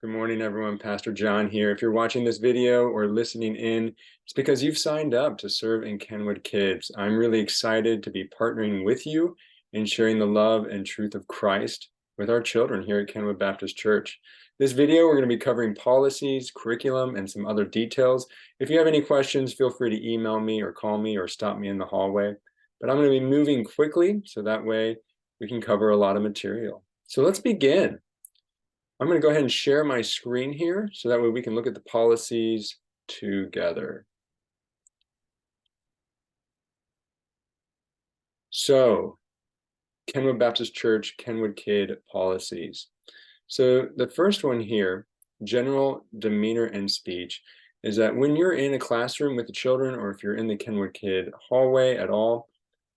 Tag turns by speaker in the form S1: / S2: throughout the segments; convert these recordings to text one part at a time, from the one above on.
S1: Good morning, everyone. Pastor John here. If you're watching this video or listening in, it's because you've signed up to serve in Kenwood Kids. I'm really excited to be partnering with you in sharing the love and truth of Christ with our children here at Kenwood Baptist Church. This video, we're going to be covering policies, curriculum, and some other details. If you have any questions, feel free to email me or call me or stop me in the hallway. But I'm going to be moving quickly so that way we can cover a lot of material. So let's begin. I'm going to go ahead and share my screen here so that way we can look at the policies together. So, Kenwood Baptist Church, Kenwood Kid policies. So the first one here, general demeanor and speech, is that when you're in a classroom with the children, or if you're in the Kenwood Kid hallway at all,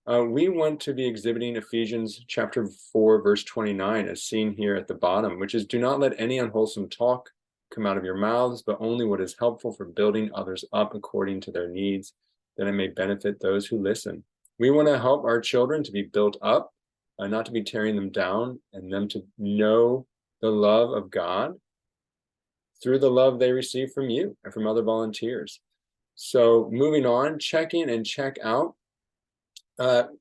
S1: we want to be exhibiting Ephesians chapter 4, verse 29, as seen here at the bottom, which is, do not let any unwholesome talk come out of your mouths, but only what is helpful for building others up according to their needs, that it may benefit those who listen. We want to help our children to be built up, not to be tearing them down, and them to know the love of God through the love they receive from you and from other volunteers. So moving on, check in and check out.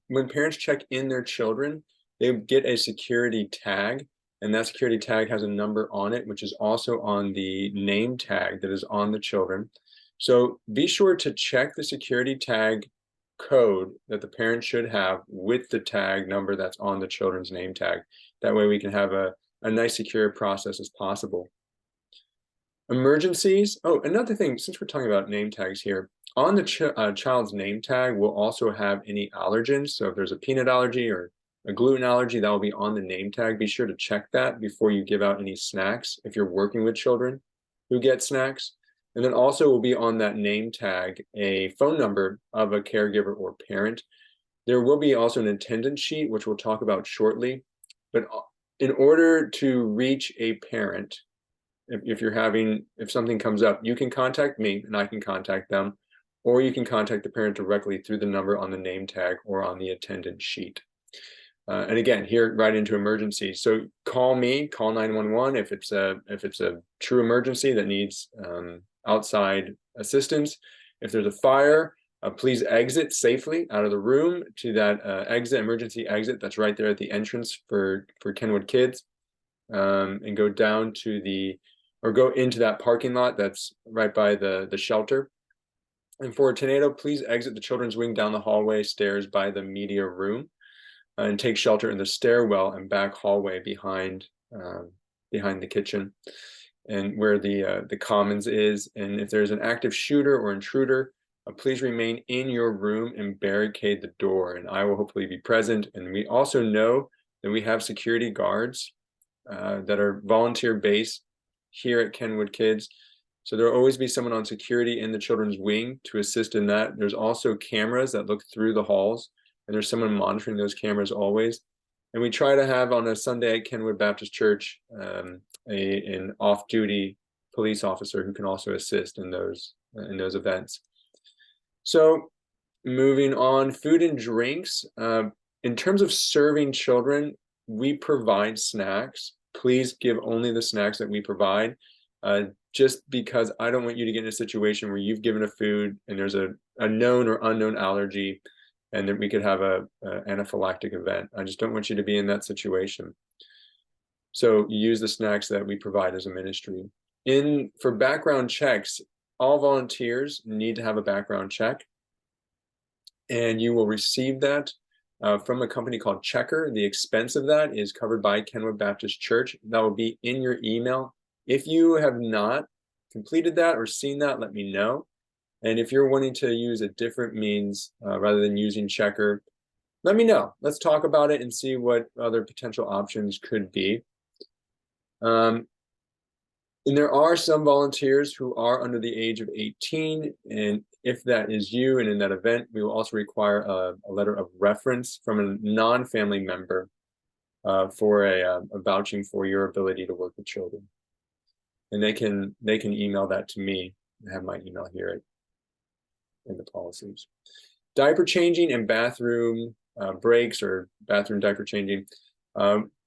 S1: When parents check in their children, they get a security tag, and that security tag has a number on it, which is also on the name tag that is on the children. So be sure to check the security tag code that the parent should have with the tag number that's on the children's name tag. That way we can have a nice secure process as possible. Emergencies. Oh, another thing, since we're talking about name tags here, on the child's name tag, we'll also have any allergens. So if there's a peanut allergy or a gluten allergy, that will be on the name tag. Be sure to check that before you give out any snacks if you're working with children who get snacks. And then also will be on that name tag a phone number of a caregiver or parent. There will be also an attendance sheet, which we'll talk about shortly. But in order to reach a parent, if something comes up, you can contact me and I can contact them, or you can contact the parent directly through the number on the name tag or on the attendance sheet. And again, here right into emergency. So call me, call 911 if it's a true emergency that needs outside assistance. If there's a fire, please exit safely out of the room to that emergency exit that's right there at the entrance for Kenwood Kids, and go down to go into that parking lot that's right by the shelter. And for a tornado, please exit the children's wing down the hallway stairs by the media room, and take shelter in the stairwell and back hallway behind the kitchen and where the commons is. And if there's an active shooter or intruder, please remain in your room and barricade the door, and I will hopefully be present. And we also know that we have security guards that are volunteer-based here at Kenwood Kids. So there will always be someone on security in the children's wing to assist in that. There's also cameras that look through the halls, and there's someone monitoring those cameras always. And we try to have on a Sunday at Kenwood Baptist Church an off-duty police officer who can also assist in those events. So moving on, food and drinks. In terms of serving children, we provide snacks. Please give only the snacks that we provide, just because I don't want you to get in a situation where you've given a food and there's a known or unknown allergy and that we could have a anaphylactic event. I just don't want you to be in that situation. So you use the snacks that we provide as a ministry. For background checks, all volunteers need to have a background check, and you will receive that from a company called Checker. The expense of that is covered by Kenwood Baptist Church. That will be in your email. If you have not completed that or seen that, let me know. And if you're wanting to use a different means rather than using Checker, let me know. Let's talk about it and see what other potential options could be. And there are some volunteers who are under the age of 18, and if that is you and in that event, we will also require a letter of reference from a non-family member for a vouching for your ability to work with children. And they can email that to me. I have my email here in the policies. Diaper changing and bathroom breaks or bathroom diaper changing.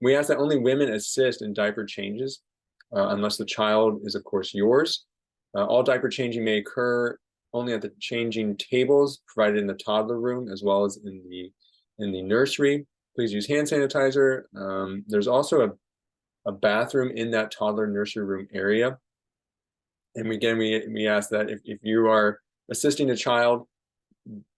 S1: We ask that only women assist in diaper changes. unless the child is, of course, yours. All diaper changing may occur only at the changing tables provided in the toddler room as well as in the nursery. Please use hand sanitizer. There's also a bathroom in that toddler nursery room area. And again, we ask that if you are assisting a child,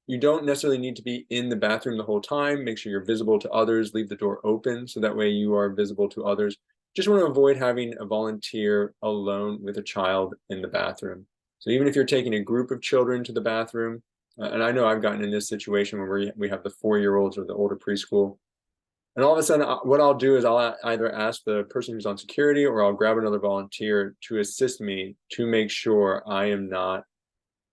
S1: you don't necessarily need to be in the bathroom the whole time. Make sure you're visible to others. Leave the door open so that way you are visible to others. Just want to avoid having a volunteer alone with a child in the bathroom. So even if you're taking a group of children to the bathroom, and I know I've gotten in this situation where we have the 4-year-olds or the older preschool, and all of a sudden, what I'll do is I'll either ask the person who's on security or I'll grab another volunteer to assist me to make sure I am not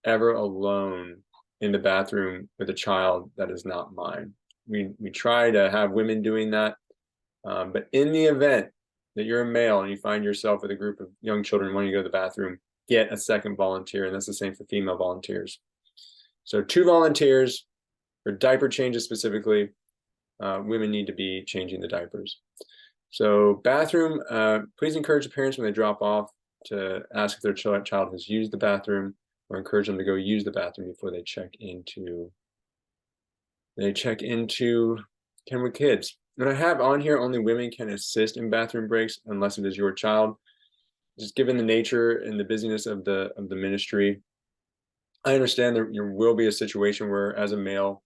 S1: ever alone in the bathroom with a child that is not mine. We try to have women doing that, but in the event that you're a male and you find yourself with a group of young children wanting to go to the bathroom, get a second volunteer, and that's the same for female volunteers. So 2 volunteers for diaper changes specifically. Women need to be changing the diapers. So bathroom, please encourage the parents when they drop off to ask if their child has used the bathroom, or encourage them to go use the bathroom before they check into Kenwood Kids. And I have on here only women can assist in bathroom breaks unless it is your child. Just given the nature and the busyness of the ministry, I understand there will be a situation where, as a male,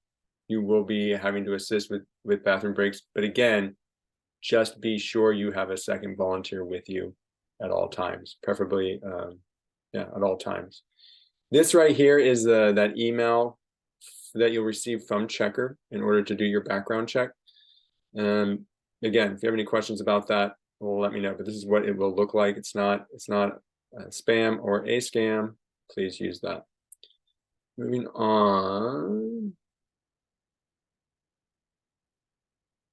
S1: you will be having to assist with bathroom breaks. But again, just be sure you have a second volunteer with you at all times, preferably, at all times. This right here is that email that you'll receive from Checker in order to do your background check. Again, if you have any questions about that, well, let me know. But this is what it will look like. It's not spam or a scam. Please use that. Moving on.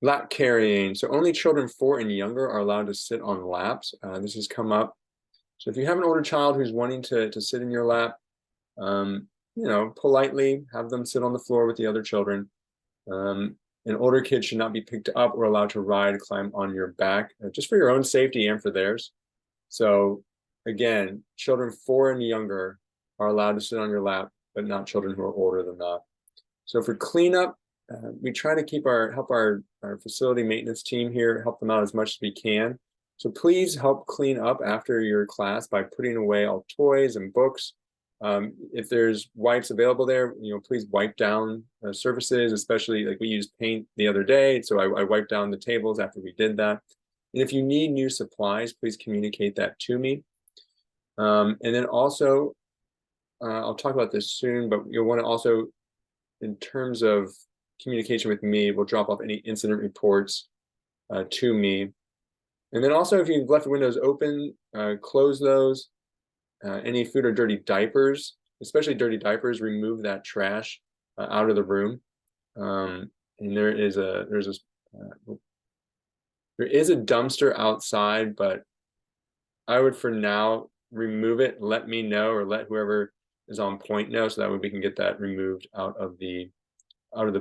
S1: Lap carrying. So only children 4 and younger are allowed to sit on laps. This has come up. So if you have an older child who's wanting to sit in your lap, politely have them sit on the floor with the other children. An older kid should not be picked up or allowed to climb on your back, just for your own safety and for theirs. So again, children 4 and younger are allowed to sit on your lap, but not children who are older than that. So for cleanup, we try to help our facility maintenance team here, help them out as much as we can. So please help clean up after your class by putting away all toys and books. If there's wipes available there, please wipe down surfaces, especially like we used paint the other day. So I wiped down the tables after we did that. And if you need new supplies, please communicate that to me. And then also, I'll talk about this soon, but you'll want to also, in terms of communication with me, we'll drop off any incident reports to me. And then also, if you've left the windows open, close those. Any food or dirty diapers, especially dirty diapers, remove that trash out of the room. And there is a dumpster outside, but I would for now remove it. Let me know, or let whoever is on point know, so that way we can get that removed out of the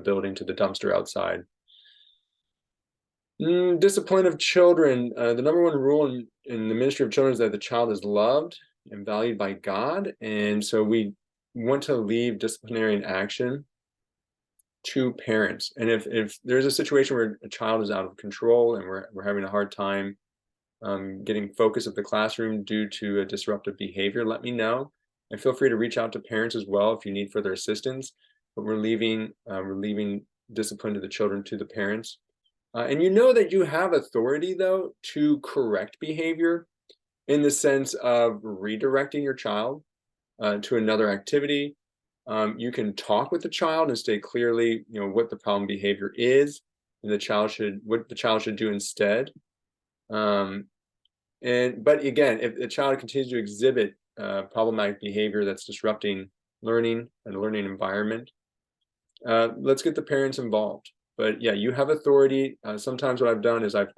S1: building to the dumpster outside. Discipline of children. The number 1 rule in the Ministry of Children is that the child is loved and valued by God. And so we want to leave disciplinary action to parents. And if there's a situation where a child is out of control and we're having a hard time getting focus of the classroom due to a disruptive behavior, let me know. And feel free to reach out to parents as well if you need further assistance. But we're leaving discipline to the children to the parents. And that you have authority, though, to correct behavior, in the sense of redirecting your child to another activity. You can talk with the child and state clearly, what the problem behavior is, and what the child should do instead. But again, if the child continues to exhibit problematic behavior that's disrupting learning and a learning environment, let's get the parents involved. But yeah, you have authority. Sometimes what I've done is I've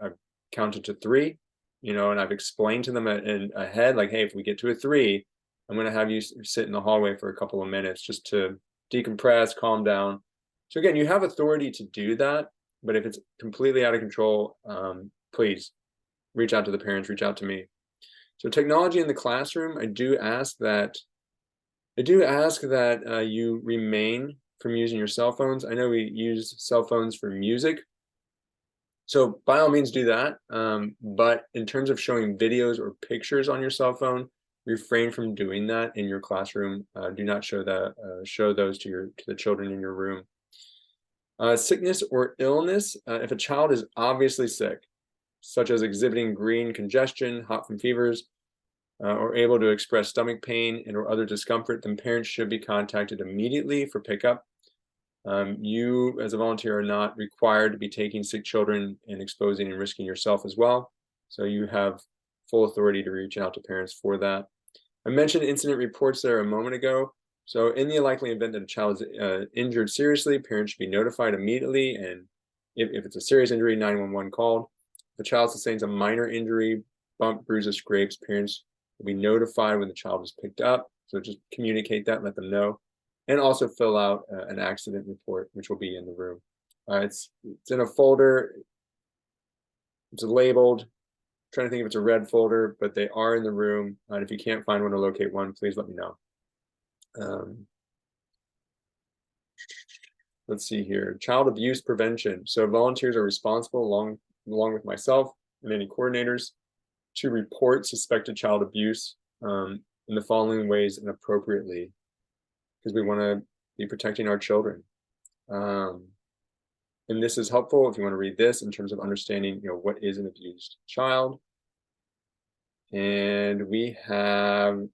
S1: counted to 3. And I've explained to them ahead, like, hey, if we get to a 3, I'm going to have you sit in the hallway for a couple of minutes just to decompress, calm down. So again, you have authority to do that, but if it's completely out of control, please reach out to the parents, reach out to me. So technology in the classroom, I do ask that you remain from using your cell phones. I know we use cell phones for music, so by all means do that. But in terms of showing videos or pictures on your cell phone, refrain from doing that in your classroom. Do not show those to the children in your room. Sickness or illness, if a child is obviously sick, such as exhibiting green congestion, hot from fevers, or able to express stomach pain and or other discomfort, then parents should be contacted immediately for pickup. You, as a volunteer, are not required to be taking sick children and exposing and risking yourself as well. So you have full authority to reach out to parents for that. I mentioned incident reports there a moment ago. So in the likely event that a child is injured seriously, parents should be notified immediately. And if it's a serious injury, 911 called. If the child sustains a minor injury, bump, bruises, scrapes, parents will be notified when the child is picked up. So just communicate that, let them know. And also fill out an accident report, which will be in the room. It's in a folder. It's labeled. I'm trying to think if it's a red folder, but they are in the room. And if you can't find one or locate one, please let me know. Let's see here. Child abuse prevention. So volunteers are responsible, along with myself and any coordinators, to report suspected child abuse in the following ways and appropriately, because we want to be protecting our children. And this is helpful if you want to read this in terms of understanding, what is an abused child. And we have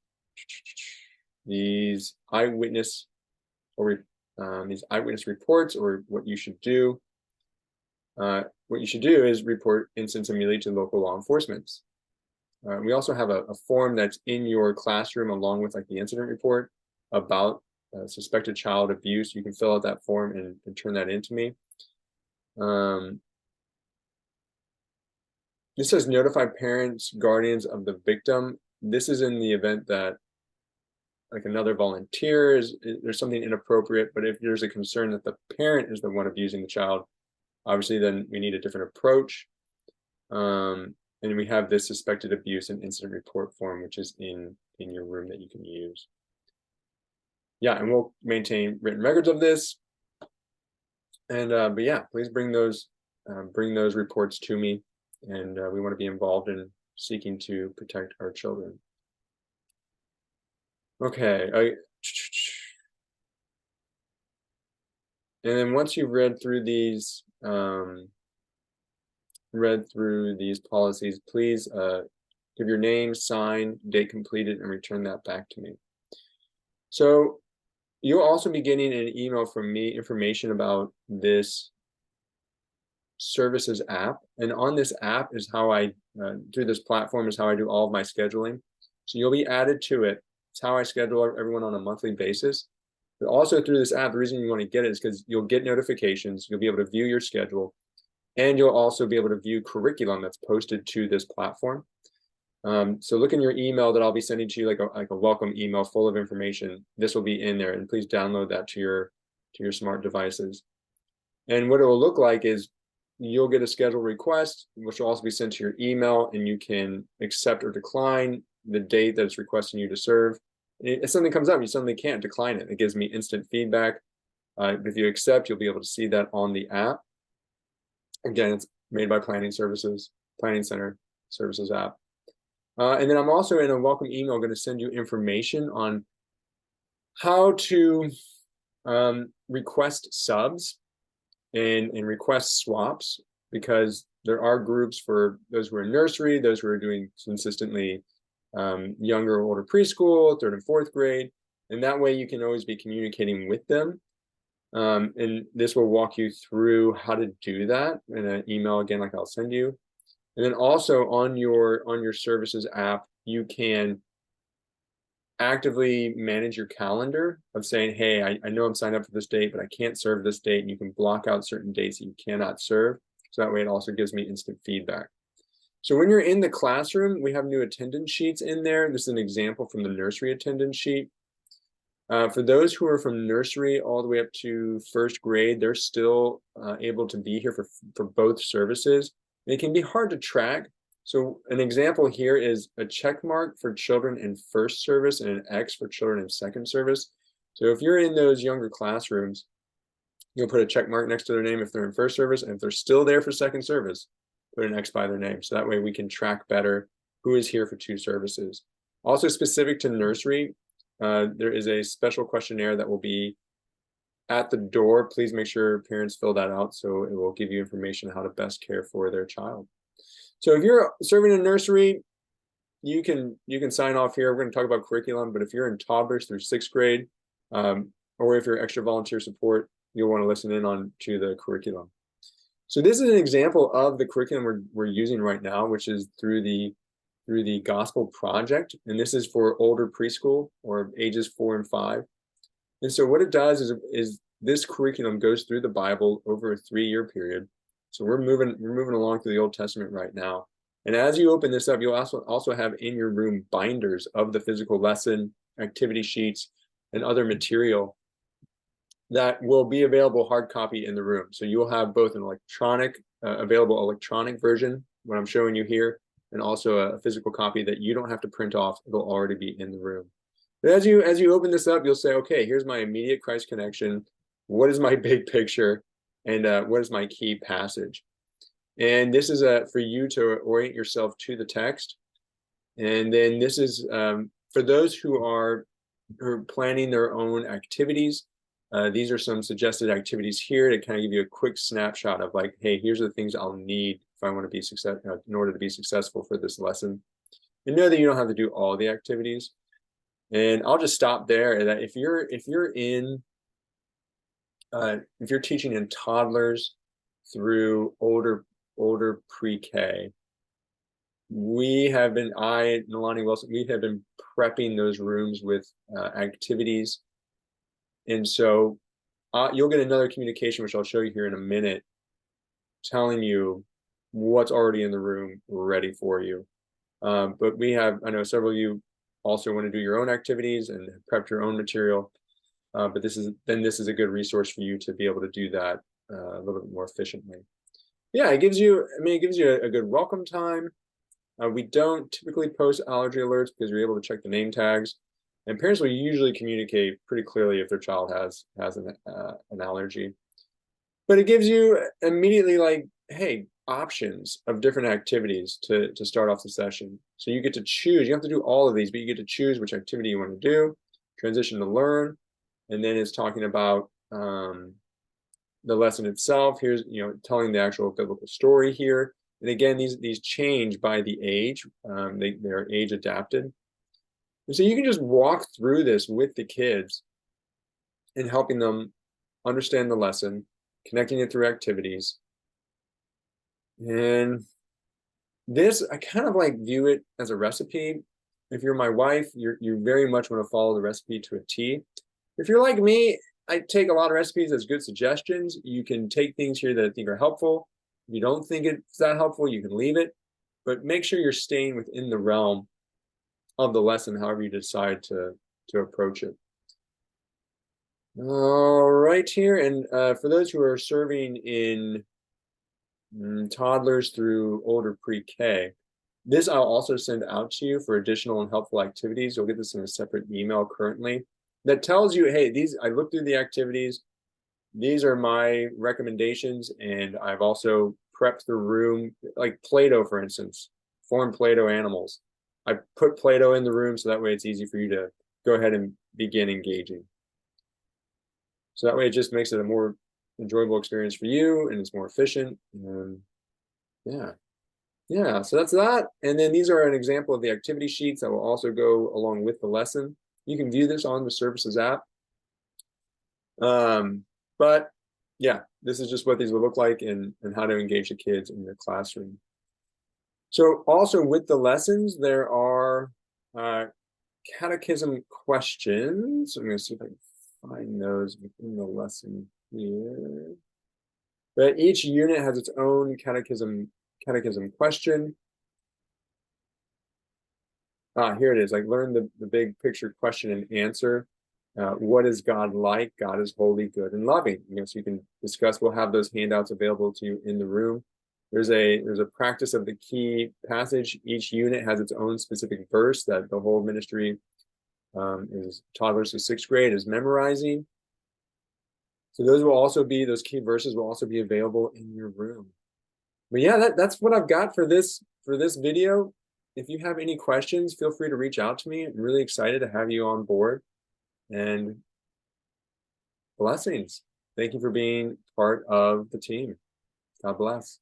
S1: these eyewitness reports, or what you should do. What you should do is report incidents immediately to local law enforcement. We also have a form that's in your classroom along with the incident report about suspected child abuse. You can fill out that form and turn that into me. This says notify parents, guardians of the victim. This is in the event that another volunteer there's something inappropriate, but if there's a concern that the parent is the one abusing the child, obviously then we need a different approach. And we have this suspected abuse and incident report form, which is in your room that you can use. Yeah, and we'll maintain written records of this. And but yeah, please bring those reports to me, and we want to be involved in seeking to protect our children. Okay, and then once you've read through these policies, please give your name, sign, date completed, and return that back to me. So you'll also be getting an email from me, information about this services app. And on this app is how through this platform is how I do all of my scheduling. So you'll be added to it. It's how I schedule everyone on a monthly basis. But also through this app, the reason you want to get it is because you'll get notifications, you'll be able to view your schedule, and you'll also be able to view curriculum that's posted to this platform. So look in your email that I'll be sending to you, like a welcome email full of information. This will be in there, and please download that to your smart devices. And what it will look like is you'll get a schedule request, which will also be sent to your email, and you can accept or decline the date that it's requesting you to serve. If something comes up, you suddenly can't decline it. It gives me instant feedback. If you accept, you'll be able to see that on the app. Again, it's made by Planning Center Services app. And then I'm also in a welcome email going to send you information on how to request subs and request swaps, because there are groups for those who are in nursery, those who are doing consistently younger or older preschool, 3rd and 4th grade, and that way you can always be communicating with them. And this will walk you through how to do that in an email, again, like I'll send you. And then also on your services app, you can actively manage your calendar of saying, hey, I know I'm signed up for this date, but I can't serve this date. And you can block out certain dates that you cannot serve. So that way it also gives me instant feedback. So when you're in the classroom, we have new attendance sheets in there. This is an example from the nursery attendance sheet. For those who are from nursery all the way up to 1st grade, they're still able to be here for both services. It can be hard to track. So an example here is a check mark for children in first service and an X for children in second service. So if you're in those younger classrooms, you'll put a check mark next to their name if they're in first service, and if they're still there for second service, put an X by their name. So that way we can track better who is here for 2 services. Also specific to nursery, there is a special questionnaire that will be at the door. Please make sure parents fill that out, so it will give you information on how to best care for their child. So if you're serving a nursery, you can sign off here. We're going to talk about curriculum, but if you're in toddlers through 6th grade, or if you're extra volunteer support, you'll want to listen in on to the curriculum. So this is an example of the curriculum we're using right now, which is through the Gospel Project, and this is for older preschool or ages 4 and 5. And so what it does is this curriculum goes through the Bible over a 3-year period. So we're moving along through the Old Testament right now. And as you open this up, you'll also have in your room binders of the physical lesson, activity sheets, and other material that will be available hard copy in the room. So you'll have both an available electronic version, what I'm showing you here, and also a physical copy that you don't have to print off. It'll already be in the room. But as you open this up, you'll say, okay, here's my immediate Christ connection. What is my big picture? And what is my key passage? And this is for you to orient yourself to the text. And then this is for those who are planning their own activities. These are some suggested activities here to kind of give you a quick snapshot of like, hey, here's the things I'll need if I want to be successful in order to be successful for this lesson. And know that you don't have to do all the activities. And I'll just stop there. That if you're teaching in toddlers through older pre-K, Nalani Wilson, we have been prepping those rooms with activities. And so you'll get another communication, which I'll show you here in a minute, telling you what's already in the room ready for you. But I know several of you also want to do your own activities and prep your own material. But this is a good resource for you to be able to do that a little bit more efficiently. Yeah, it gives you a good welcome time. We don't typically post allergy alerts because you're able to check the name tags. And parents will usually communicate pretty clearly if their child has an allergy. But it gives you immediately like, hey, options of different activities to start off the session. So you get to choose. You have to do all of these, but you get to choose which activity you want to do, transition to learn, and then it's talking about the lesson itself. Here's telling the actual biblical story here. And again, these change by the age. They're age adapted. And so you can just walk through this with the kids and helping them understand the lesson, connecting it through activities. And this, I kind of like view it as a recipe. If you're my wife, you very much want to follow the recipe to a T. If you're like me, I take a lot of recipes as good suggestions. You can take things here that I think are helpful. If you don't think it's that helpful, you can leave it. But make sure you're staying within the realm of the lesson, however you decide to approach it. All right here, and for those who are serving in toddlers through older pre-K, this I'll also send out to you for additional and helpful activities. You'll get this in a separate email currently that tells you, hey, I looked through the activities. These are my recommendations, and I've also prepped the room, like Play-Doh, for instance, form Play-Doh animals. I put Play-Doh in the room so that way it's easy for you to go ahead and begin engaging. So that way it just makes it a more enjoyable experience for you, and it's more efficient. Yeah, so that's that. And then these are an example of the activity sheets that will also go along with the lesson. You can view this on the Services app. But yeah, this is just what these will look like and how to engage the kids in your classroom. So also with the lessons, there are catechism questions. I'm going to see if I can find those within the lesson here. But each unit has its own catechism question. Here it is, like learn the big picture question and answer. What is God like? God is holy, good, and loving. So you can discuss. We'll have those handouts available to you in the room. There's a practice of the key passage. Each unit has its own specific verse that the whole ministry is toddlers to 6th grade is memorizing. So those key verses will also be available in your room. But yeah, that's what I've got for this video. If you have any questions, feel free to reach out to me. I'm really excited to have you on board. And blessings. Thank you for being part of the team. God bless.